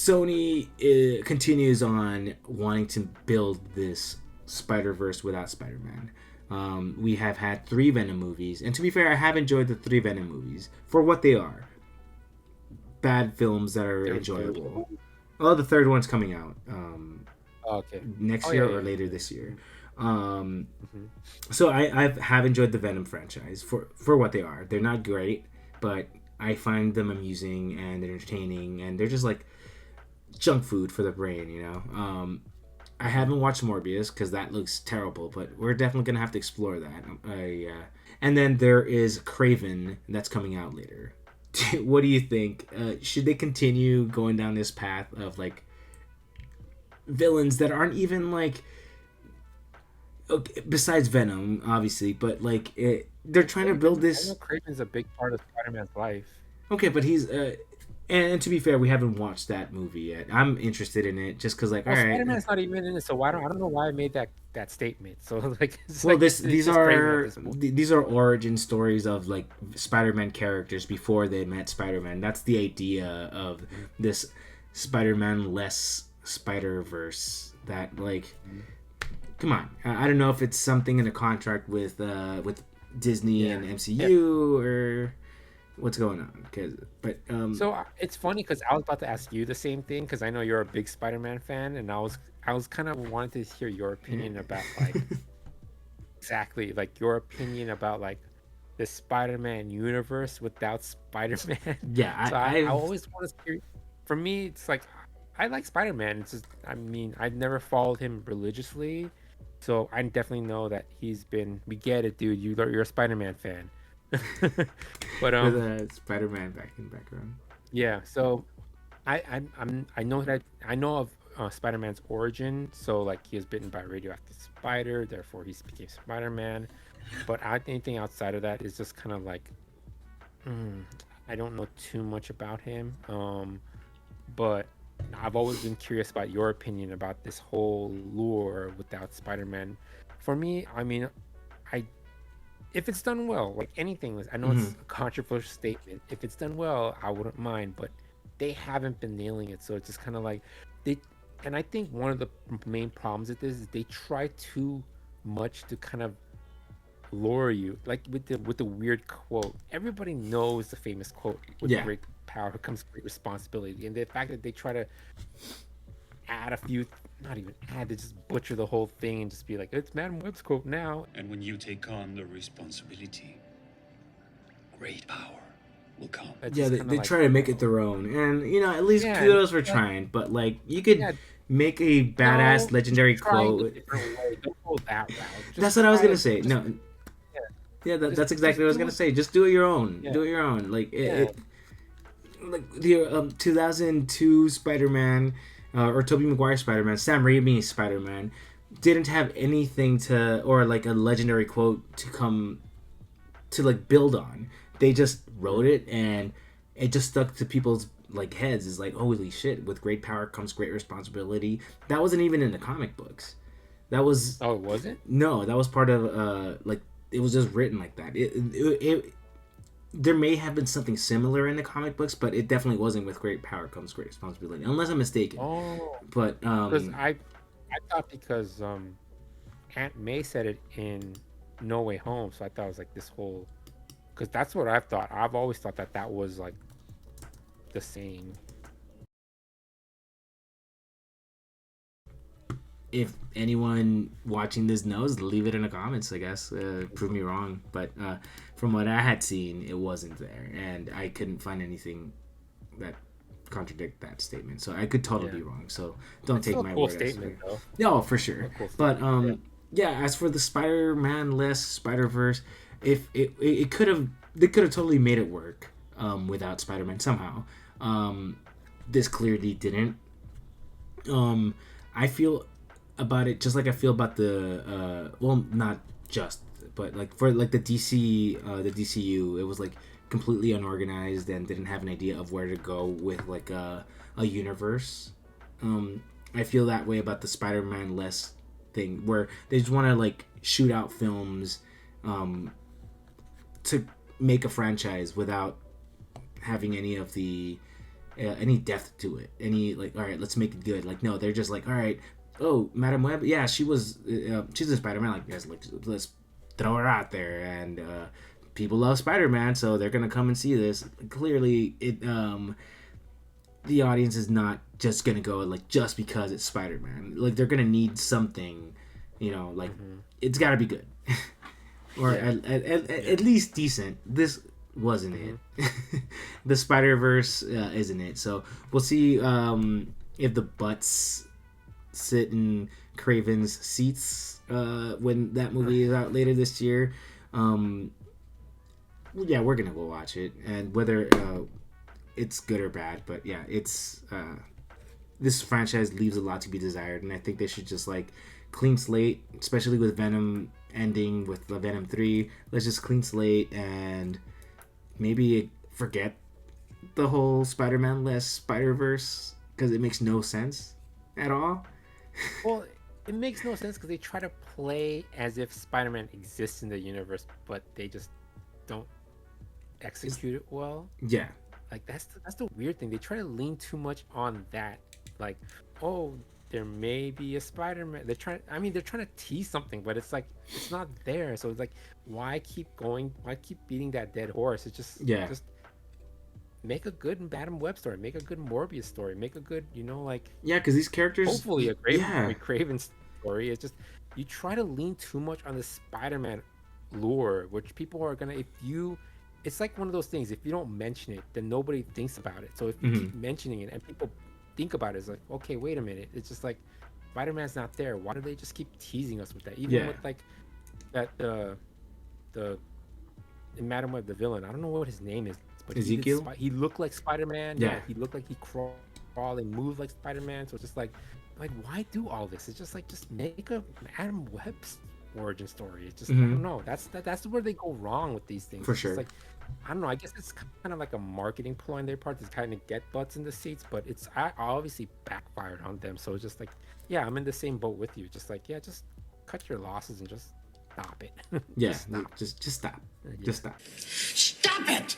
Sony continues on wanting to build this Spider-Verse without Spider-Man. We have had 3 Venom movies, and to be fair, I have enjoyed the 3 Venom movies for what they are. Bad films that are enjoyable. Oh, the 3rd one's coming out Okay. next Oh year yeah, or yeah. later this year. Um, Hmm. so I have enjoyed the Venom franchise for what they are. They're not great, but I find them amusing and entertaining, and they're just like junk food for the brain, you know. I Hmm. haven't watched Morbius because that looks terrible, but we're definitely gonna have to explore that. And then there is Craven that's coming out later. What do you think? Should they continue going down this path of like villains that aren't even like okay, besides Venom, obviously, but like they're trying to build I this. know Craven's a big part of Spider-Man's life. Okay, but he's and to be fair, we haven't watched that movie yet. I'm interested in it just because, like, all Well, right. Spider-Man's not even in it, so I don't know why I made that statement. So like it's Well, like this it's these just Craven at are this point. these are origin stories of like Spider-Man characters before they met Spider-Man. That's the idea of Mhm. this Spiderman-less Spiderverse. That like, Mhm. come on, I don't know if it's something in a contract with Disney Yeah. and Yeah. MCU or what's going on. Cause, but So it's funny because I was about to ask you the same thing because I know you're a big Spider-Man fan, and I was kind of wanting to hear your opinion about like exactly like your opinion about like the Spider-Man universe without Spider-Man. yeah, So I I've always want to hear. For me, it's like I like Spider-Man. It's just I mean I've never followed him religiously, so I definitely know that he's been. We get it, dude. You're a Spider-Man fan. But with a Spider-Man back in the background. yeah. So I know that I know of Spider-Man's origin. So like he was bitten by a radioactive spider, therefore he became Spider-Man. But anything outside of that is just kind of like mm, I don't know too much about him. But I've always been curious about your opinion about this whole lure without Spider-Man. For me, I mean, I if it's done well, like anything, I know Mm-hmm. it's a controversial statement. If it's done well, I wouldn't mind, but they haven't been nailing it. So it's just kind of like they, and I think one of the main problems with this is they try too much to kind of lure you, like with the weird quote. Everybody knows the famous quote: "With Yeah, great power comes great responsibility," and the fact that they try to add a few, not even add, they just butcher the whole thing and just be like, "It's Madam Web's quote now." And when you take on the responsibility, great power will come. It's yeah, just kind of they like, try to make it bro, their own, and you know, at least yeah, and kudos it's for like, trying. But like, you could yeah, make a no, badass just legendary try in a quote. different way. Don't go that route. That's Just what I was try gonna to say. just No, yeah, yeah, that's exactly just what I was do gonna it. say. Just do it your own. Yeah, Do it your own. Like yeah. like the 2002 Spider-Man or Tobey Maguire Spider-Man, Sam Raimi Spider-Man didn't have anything to or like a legendary quote to come to like build on. They just wrote Mhm. it and it just stuck to people's like heads. Is like holy shit! With great power comes great responsibility. That wasn't even in the comic books. That was Oh, it wasn't? no. That was part of like it was just written like that. There may have been something similar in the comic books, but it definitely wasn't with great power comes great responsibility, unless I'm mistaken. Oh, But because I thought because Aunt May said it in No Way Home, so I thought it was like this whole because that's what I've thought. I've always thought that that was like the same. if anyone watching this knows, leave it in the comments. I guess prove me wrong, but from what I had seen, it wasn't there, and I couldn't find anything that contradict that statement. So I could totally Yeah, be wrong. So don't it's take still a my cool word as statement though. no for Still sure. a cool But statement. Yeah. yeah, as for the Spider-Man-less Spider-Verse, if it could have they could have totally made it work without Spider-Man somehow. Um, this clearly didn't. Um, I feel about it just like I feel about the well, not just, but like for like the DCU, it was like completely unorganized and didn't have an idea of where to go with like a universe. I feel that way about the Spider-Man less thing where they just want to like shoot out films um, to make a franchise without having any of the any depth to it. Any like, all right, let's make it good. Like, no, they're just like, all right, oh, Madam Web, yeah, she's a Spider-Man. Like, guys, let's throw her out there, and people love Spider-Man, so they're gonna come and see this. Clearly, the audience is not just gonna go like just because it's Spider-Man. Like, they're gonna need something, like it's got to be good, or at least decent. This wasn't it. The Spider-Verse isn't it. So we'll see if the butts sit in Craven's seats when that movie is out later this year. Yeah, we're gonna go watch it, and whether it's good or bad, but yeah, it's this franchise leaves a lot to be desired, and I think they should just like clean slate, especially with Venom ending with the Venom 3. Let's just clean slate and maybe forget the whole Spider-Man-less Spiderverse, because it makes no sense at all. Well, it makes no sense because they try to play as if Spider-Man exists in the universe, but they just don't execute it well. Yeah. Like that's the weird thing. They try to lean too much on that. Like, oh, there may be a Spider-Man. They're trying to tease something, but it's like it's not there. So it's like, why keep going? Why keep beating that dead horse? It's just just make a good Madam Web story. Make a good Morbius story. Make a good, because these characters hopefully a Craven story. It's just you try to lean too much on the Spider-Man lure, which people are gonna it's like one of those things. If you don't mention it, then nobody thinks about it. So if you keep mentioning it and people think about it, it's like, okay, wait a minute. It's just like Spider-Man's not there. Why do they just keep teasing us with that? Even with like that the in Madam Web, the villain. I don't know what his name is, but Ezekiel. He looked like Spider-Man. Yeah, he looked like he crawled and moved like Spider-Man. So it's just like why do all this? It's just like just make a Madam Web origin story. It's just I don't know. That's where they go wrong with these things. For it's sure. Just like I don't know. I guess it's kind of like a marketing ploy on their part to kind of get butts in the seats, but it's obviously backfired on them. So it's just like, yeah, I'm in the same boat with you. Just like, yeah, just cut your losses and just stop it. Yeah, just stop. Yeah. Just stop. Stop it!